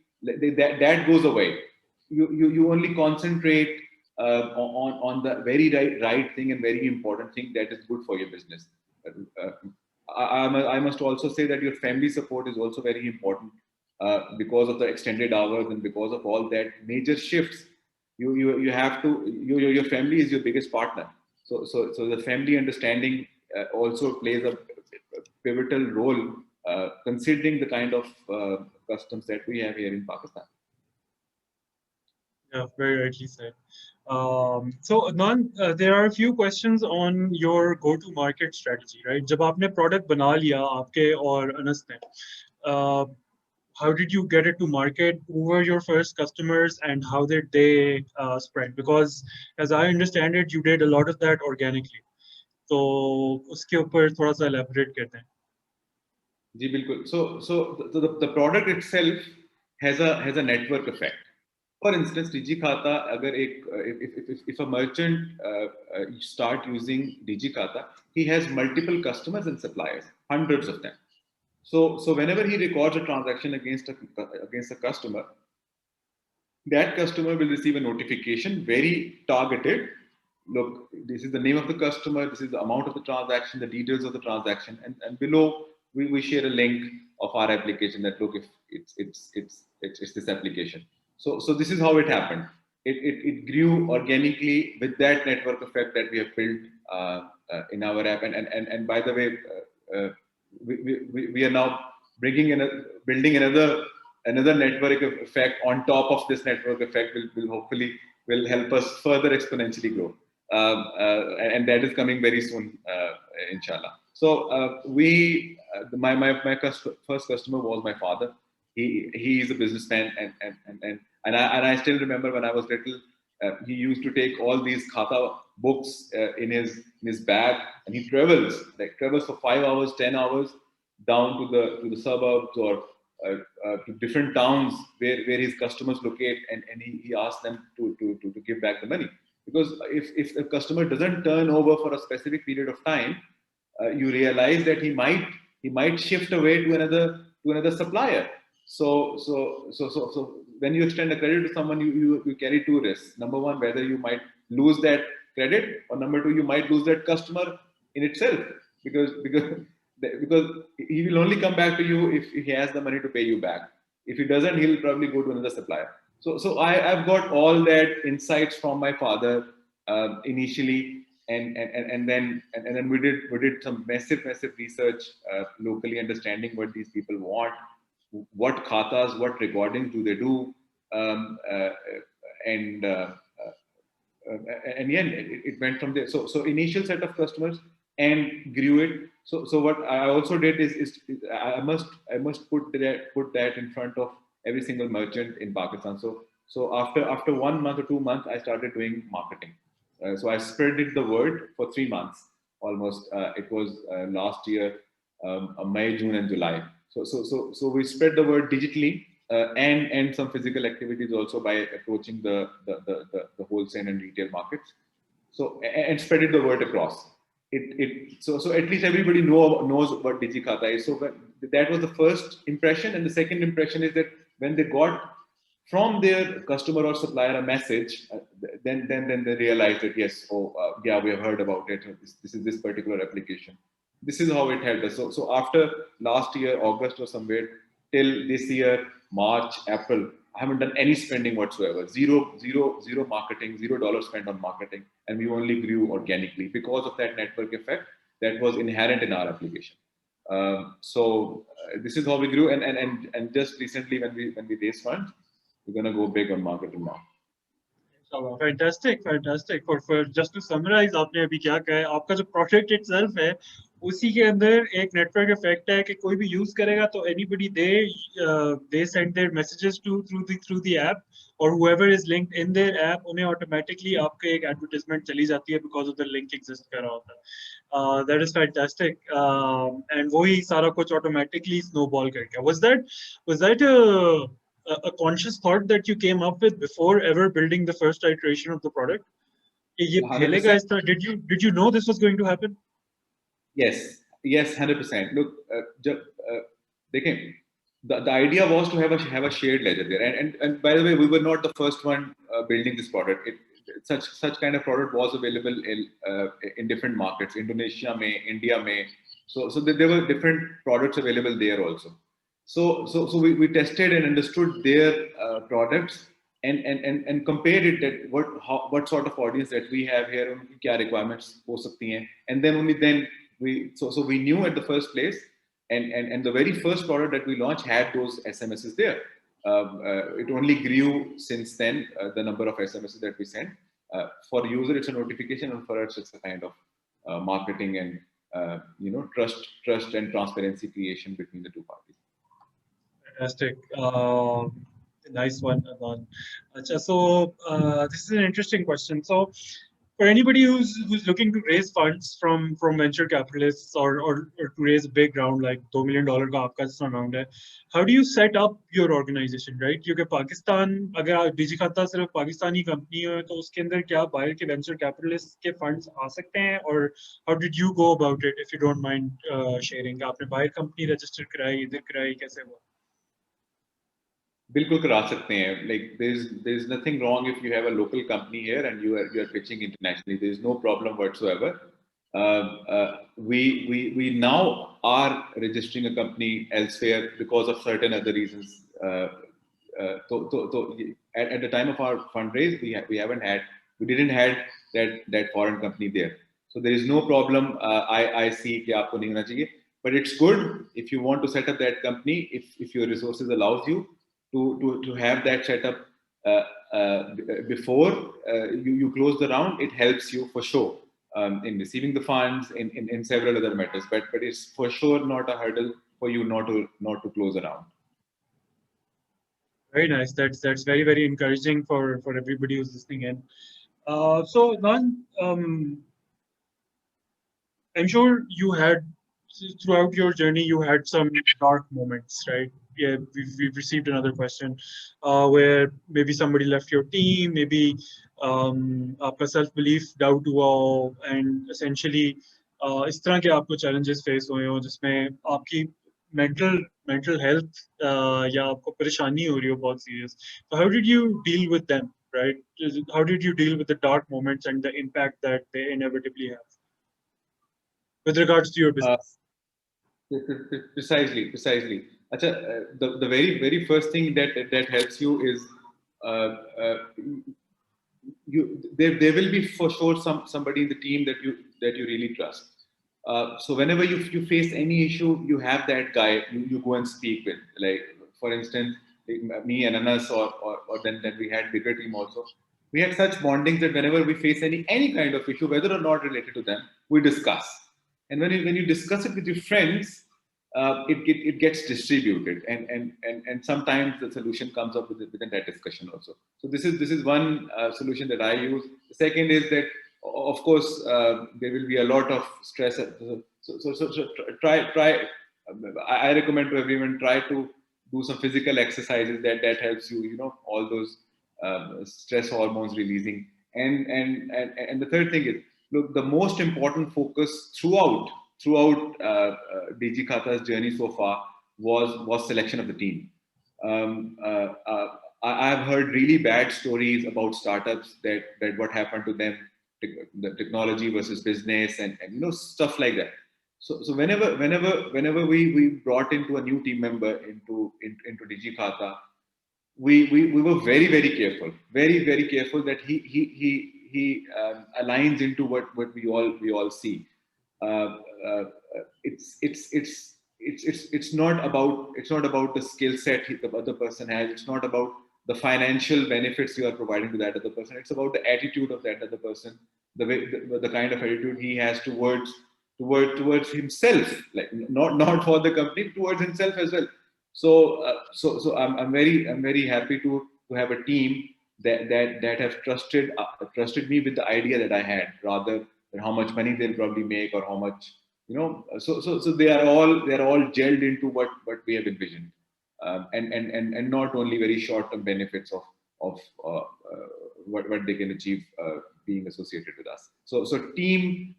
that goes away. You only concentrate on the very right thing and very important thing that is good for your business. I must also say that your family support is also very important, because of the extended hours and because of all that major shifts. You have to your family is your biggest partner. So the family understanding also plays a pivotal role, considering the kind of customs that we have here in Pakistan.
Yeah, very rightly said. So Adnan, there are a few questions on your go-to-market strategy, right? जब आपने product बना लिया आपके और अनस ने, how did you get it to market? Who were your first customers, and how did they spread? Because as I understand it, you did a lot of that organically. तो उसके ऊपर थोड़ा सा elaborate करते हैं.
जी बिल्कुल. So the product itself has a network effect. For instance, DigiKhata, अगर एक if a merchant start using DigiKhata, he has multiple customers and suppliers, hundreds of them. So whenever he records a transaction against a customer, that customer will receive a notification, very targeted. Look, this is the name of the customer, this is the amount of the transaction, the details of the transaction, and below we share a link of our application that look, if it's this application. So this is how it happened. It grew organically with that network effect that we have built in our app. And by the way, we are now building another network effect on top of this network effect will hopefully will help us further exponentially grow. And that is coming very soon, inshallah. So my first customer was my father. He is a businessman, and I still remember when I was little, he used to take all these khata books in his bag, and he travels for 5 hours, 10 hours down to the suburbs or to different towns where his customers locate, and he asks them to give back the money. Because if a customer doesn't turn over for a specific period of time, you realize that he might shift away to another supplier. So when you extend a credit to someone, you carry two risks. Number one, whether you might lose that credit, or number two, you might lose that customer in itself, because he will only come back to you if he has the money to pay you back. If he doesn't, he'll probably go to another supplier. So I've got all that insights from my father initially, and then we did some massive research locally, understanding what these people want, what khatas, what recordings do they do, and yeah, it went from there. So initial set of customers and grew it. So what I also did is I must put that in front of every single merchant in Pakistan. So after 1 month or 2 months, I started doing marketing. So I spread the word for 3 months almost. It was last year, May, June, and July. So we spread the word digitally, and some physical activities also by approaching the wholesale and retail markets. So and spreading the word across. So at least everybody knows what DigiKhata is. So that was the first impression, and the second impression is that when they got from their customer or supplier a message, then they realized that yes, yeah, we have heard about it. This is this particular application. This is how it helped us. So after last year, August or somewhere, till this year, March, April, I haven't done any spending whatsoever. Zero marketing, $0 spent on marketing, and we only grew organically because of that network effect that was inherent in our application. This is how we grew, and just recently when we raised funds, we're gonna go big on marketing now.
Fantastic. For just to summarize, आपने अभी क्या कहा है, आपका जो product itself है, उसी के अंदर एक नेटवर्क इफेक्ट है कि कोई भी यूज करेगा तो anybody they send their messages through the app, or whoever is linked in their app, उन्हें automatically आपके एक advertisement चली जाती है because of the link exist कर रहा होता है. That is fantastic. And वही सारा कुछ automatically snowball कर गया. Was that a conscious thought that you came up with before ever building the first iteration of the product? ये फैलेगा इस तरह. Did you know this was going to happen?
Yes, 100%. Look, the idea was to have a shared ledger there, and by the way, we were not the first one building this product. Such kind of product was available in different markets, Indonesia, India, so there were different products available there also. So we tested and understood their products and compared it that what sort of audience that we have here, उनकी क्या requirements हो सकती हैं, and then only then we knew at the first place, and the very first product that we launched had those SMSs there. It only grew since then, the number of SMSs that we sent. For user, it's a notification, and for us, it's a kind of marketing and trust and transparency creation between the two parties.
Fantastic. Nice one, Adnan. Acha, so this is an interesting question. So for anybody who's looking to raise funds from venture capitalists or to raise a big round like $2 million का आपका जितना round है, how do you set up your organization, right? क्योंकि पाकिस्तान अगर डिजिखाता सिर्फ Pakistani company है तो उसके अंदर क्या बाहर के वेंचर कैपिटलिस्ट के फंड्स आ सकते हैं और how did you go about it if you don't mind sharing? आपने बाहर कंपनी रजिस्टर कराई, इधर कराई, कैसे हुआ?
बिल्कुल करा सकते हैं. Like there's nothing wrong if you have a local company here and you are pitching internationally. There's no problem whatsoever. We now are registering a company elsewhere because of certain other reasons. At the time of our fundraise, we didn't had that foreign company there. So there is no problem. I see कि आपको नहीं होना चाहिए. But it's good if you want to set up that company, if your resources allows you to have that set up before you close the round. It helps you for sure in receiving the funds in several other matters. But it's for sure not a hurdle for you not to close a round.
Very nice. That's very encouraging for everybody who's listening in. So, Nan, I'm sure you had throughout your journey you had some dark moments, right? Yeah, we've received another question where maybe somebody left your team, maybe आपका self belief doubt हुआ and essentially इस तरह के आपको challenges face हुए हो जिसमें आपकी mental health या आपको परेशानी हो रही हो बहुत serious. So how did you deal with them, right? How did you deal with the dark moments and the impact that they inevitably have with regards to your
Uh,
business?
precisely. Achha, the very first thing that helps you is uh, uh, there will be for sure somebody in the team that you really trust. So whenever you face any issue, you have that guy you go and speak with. Like for instance, me and Anas, or then we had bigger team also. We had such bondings that whenever we face any kind of issue, whether or not related to them, we discuss. And when you discuss it with your friends, it gets distributed, and sometimes the solution comes up within that discussion also. So this is one solution that I use. The second is that of course there will be a lot of stress. So try. I recommend to everyone, try to do some physical exercises that helps you. All those stress hormones releasing. And the third thing is, look, the most important focus throughout DigiKhata's journey so far was selection of the team. I've heard really bad stories about startups that what happened to them, the technology versus business, and stuff like that. So whenever we brought into a new team member into DigiKhata, we were very careful, very careful that he aligns into what we all see. Uh, uh, it's not about the skill set the other person has. It's not about the financial benefits you are providing to that other person. It's about the attitude of that other person, the kind of attitude he has towards himself, like not for the company, towards himself as well. So I'm very happy to have a team that have trusted me with the idea that I had, rather than how much money they'll probably make or how much. So they are all gelled into what we have envisioned, and not only very short term benefits of what they can achieve being associated with us. So team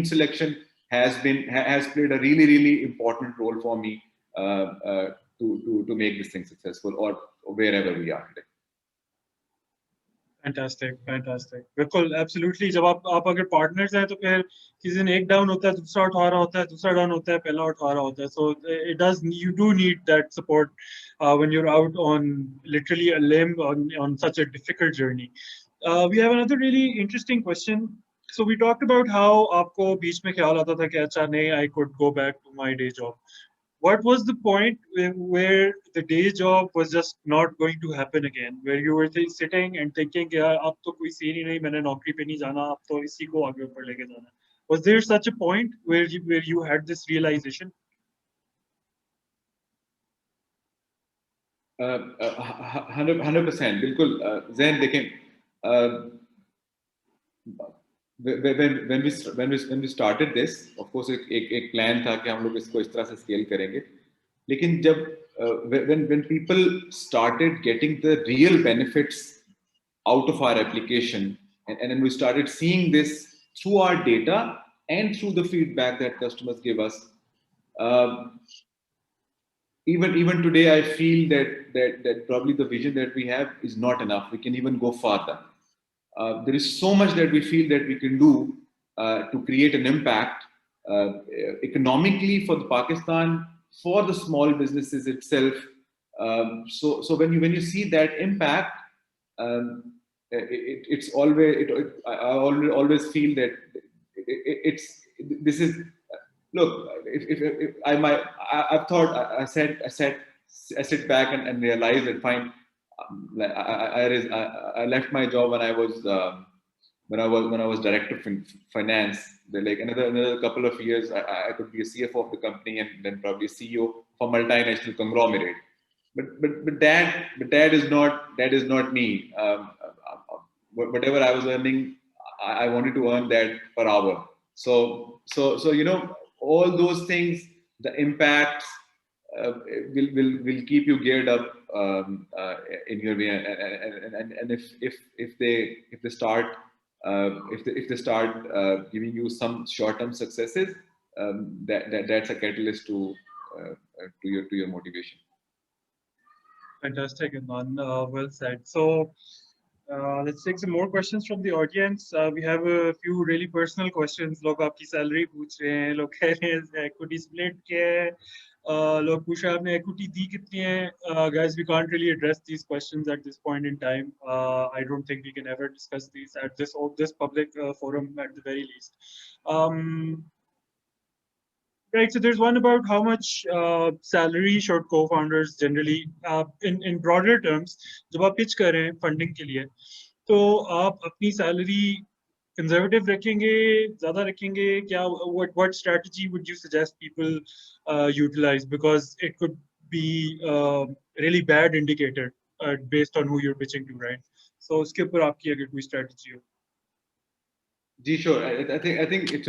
selection has played a really important role for me to make this thing successful, or wherever we are today.
Fantastic बिल्कुल absolutely जब आप अगर partners हैं तो फिर किसी दिन एक डाउन होता है दूसरा उठा रहा होता है दूसरा डाउन होता है पहला उठा रहा होता है so it does you do need that support when you are out on literally a limb on such a difficult journey. We have another really interesting question. So we talked about how आपको बीच में ख्याल आता था कि अच्छा नहीं I could go back to my day job. What was the point where the day job was just not going to happen again, where you were sitting and thinking यार अब तो कोई सीन ही नहीं मैंने नौकरी पे नहीं जाना अब तो इसी को आगे ऊपर लेके जाना. Was there such a point where you had this realization?
100%. बिल्कुल ज़ैन देखें when we started this, of course एक plan था कि हम लोग इसको इस तरह से scale करेंगे. लेकिन जब when people started getting the real benefits out of our application, and then we started seeing this through our data and through the feedback that customers give us. Um, even today, I feel that probably the vision that we have is not enough. We can even go farther. There is so much that we feel that we can do to create an impact economically for the Pakistan, for the small businesses itself. So when you see that impact, it's always I always feel that it's this is look, if I might, I've thought, I sit back and realize and find, I left my job when I was, when I was director of finance. Like another couple of years, I could be a CFO of the company and then probably CEO for multinational conglomerate. But that is not me. Whatever I was earning, I wanted to earn that per hour. So all those things, the impacts will keep you geared up in your way. And if they start giving you some short-term successes, that's a catalyst to your motivation.
Fantastic, Adnan. Well said. So let's take some more questions from the audience. We have a few really personal questions. लोग आपकी salary पूछ रहे हैं, लोग कह रहे हैं equity split क्या है, लोग पूछ रहे हैं आपने equity दी कितनी है. Guys, we can't really address these questions at this point in time. I don't think we can ever discuss these at this public forum at the very least. Right, so there's one about how much salary should co-founders generally, in broader terms, जब आप pitch कर रहे हैं funding के लिए, तो आप अपनी salary conservative रखेंगे, ज़्यादा रखेंगे, क्या? What strategy would you suggest people utilize, because it could be a really bad indicator based on who you're pitching to, right? So उसके ऊपर आपकी अगर कोई strategy हो.
Sure. I think it's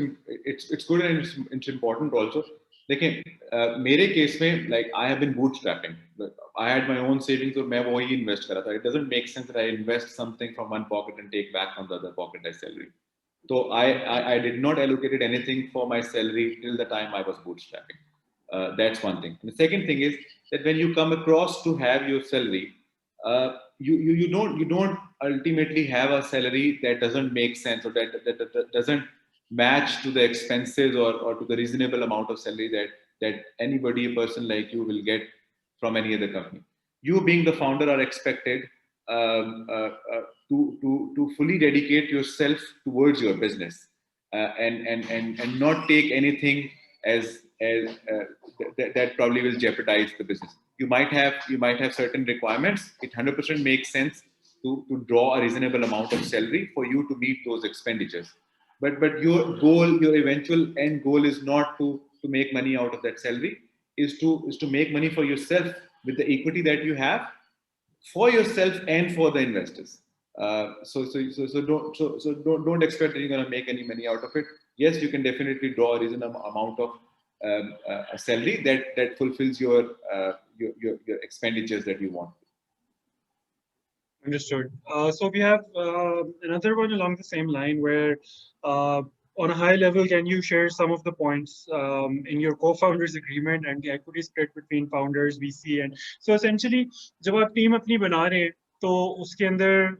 good and it's important also. देखिए मेरे case में, like I have been bootstrapping. I had my own savings और मैं वही invest करा था. It doesn't make sense that I invest something from one pocket and take back from the other pocket as salary. So I did not allocated anything for my salary till the time I was bootstrapping. That's one thing. And the second thing is that when you come across to have your salary, you don't ultimately have a salary that doesn't make sense, or that doesn't match to the expenses or to the reasonable amount of salary that anybody, a person like you, will get from any other company. You being the founder are expected to fully dedicate yourself towards your business and not take anything as that probably will jeopardize the business. You might have certain requirements. It 100% makes sense to draw a reasonable amount of salary for you to meet those expenditures. But your goal, your eventual end goal, is not to make money out of that salary. Is to make money for yourself with the equity that you have, for yourself and for the investors. So don't expect that you're going to make any money out of it. Yes, you can definitely draw a reasonable amount of a salary that fulfills your expenditures that you want.
Understood. So we have another one along the same line where, on a high level, can you share some of the points in your co-founders agreement and the equity split between founders, VC, and so essentially, जब आप team अपनी बना रहे हैं, तो उसके अंदर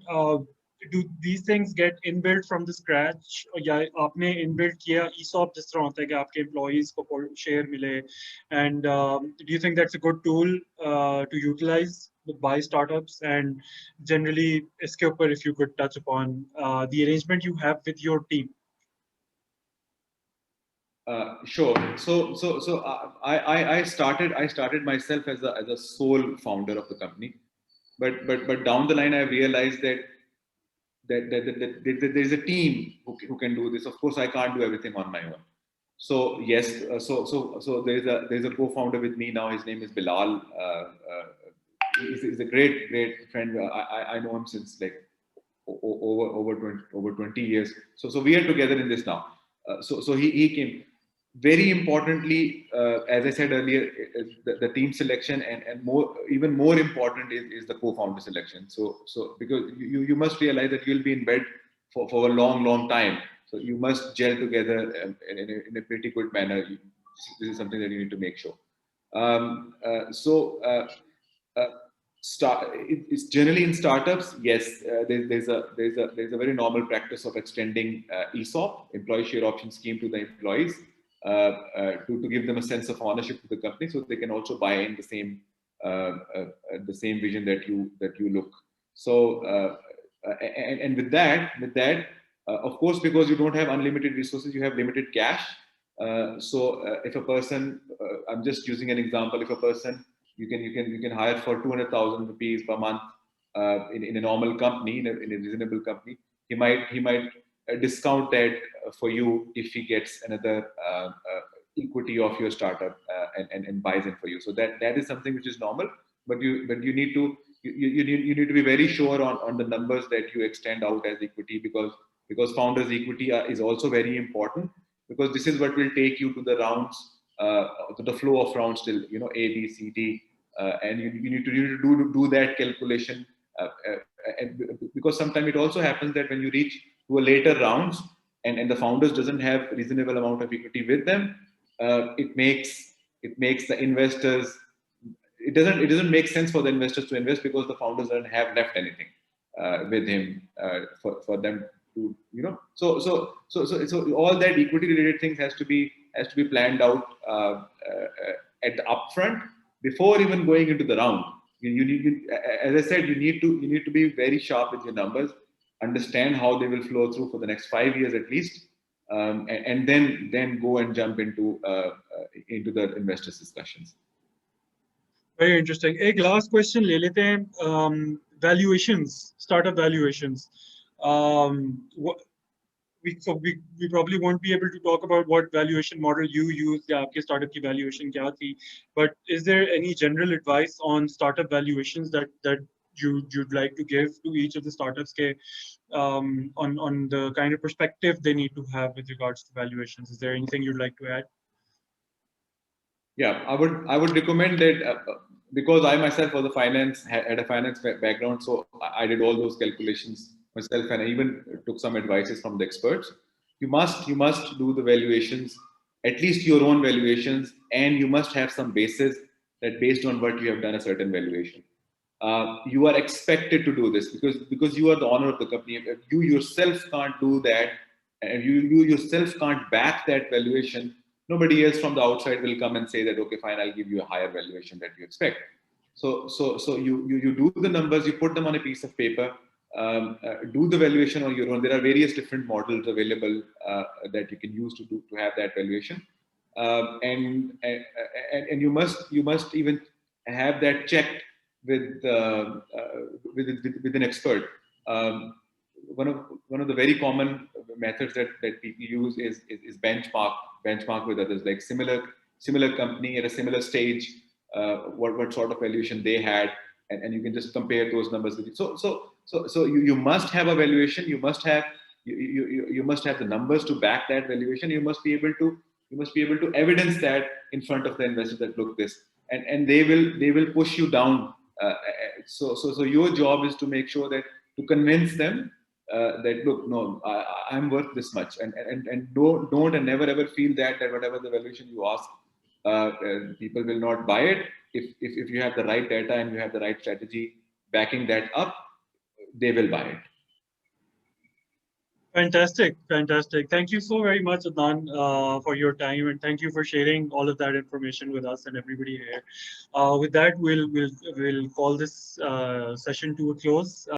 do these things get inbuilt from the scratch, या आपने inbuilt किया ESOP जिस तरह होता है कि आपके employees को share मिले, and do you think that's a good tool to utilize by startups? And generally, इसके ऊपर, if you could touch upon the arrangement you have with your team.
Sure. So I started myself as a sole founder of the company, but down the line I realized that there's a team who can do this. Of course, I can't do everything on my own. So yes, so there's a co-founder with me now. His name is Bilal. he's a great friend. I know him since like over 20 years. So we are together in this now. So he came. Very importantly, as I said earlier, the team selection and even more important is the co-founder selection. So because you must realize that you'll be in bed for a long time. So you must gel together in a pretty good manner. This is something that you need to make sure. Uh, it's generally in startups. Yes, there's a very normal practice of extending ESOP, employee share option scheme, to the employees to give them a sense of ownership to the company, so they can also buy in uh, uh, the same vision that you look. So and with that, of course, because you don't have unlimited resources, you have limited cash. If a person, I'm just using an example, if a person you can hire for 200,000 rupees per month in a normal company, in a reasonable company, he might discount that for you if he gets another equity of your startup and buys in for you. So that is something which is normal, but you need to you need to be very sure on the numbers that you extend out as equity, because founders equity is also very important, because this is what will take you to the rounds, to the flow of rounds till A, B, C, D, and you need to do that calculation, and because sometimes it also happens that when you reach to a later rounds and the founders doesn't have reasonable amount of equity with them, it makes the investors, it doesn't make sense for the investors to invest, because the founders don't have left anything with him for them to so all that equity related things has to be planned out at the upfront before even going into the round. As I said, you need to be very sharp with your numbers, understand how they will flow through for the next 5 years at least, and then go and jump into the investors discussions.
Very interesting. एक last question ले लेते हैं. Valuations, startup valuations. We probably won't be able to talk about what valuation model you used या आपके startup की valuation क्या थी. But is there any general advice on startup valuations that you'd like to give to each of the startups के, on the kind of perspective they need to have with regards to valuations? Is there anything you'd like to add?
Yeah, I would recommend that, because I myself was had a finance background, so I did all those calculations myself, and I even took some advices from the experts. You must do the valuations, at least your own valuations, and you must have some basis that based on what you have done a certain valuation. You are expected to do this because you are the owner of the company. If you yourself can't do that, and you yourself can't back that valuation, nobody else from the outside will come and say that, okay, fine, I'll give you a higher valuation that you expect. So you do the numbers, you put them on a piece of paper, do the valuation on your own. There are various different models available that you can use to have that valuation, and you must even have that checked with an expert. Um, one of the very common methods that people use is benchmark with others, like similar company at a similar stage, what sort of valuation they had, and you can just compare those numbers with it. So you must have a valuation. You must have the numbers to back that valuation. You must be able to evidence that in front of the investors that look this, and they will push you down. So your job is to make sure that to convince them that, look, no, I'm worth this much, and don't and never ever feel that whatever the valuation you ask, people will not buy it. If you have the right data and you have the right strategy backing that up, they will buy it.
Fantastic, fantastic. Thank you so very much, Adnan, for your time, and thank you for sharing all of that information with us and everybody here. With that, we'll call this session to a close.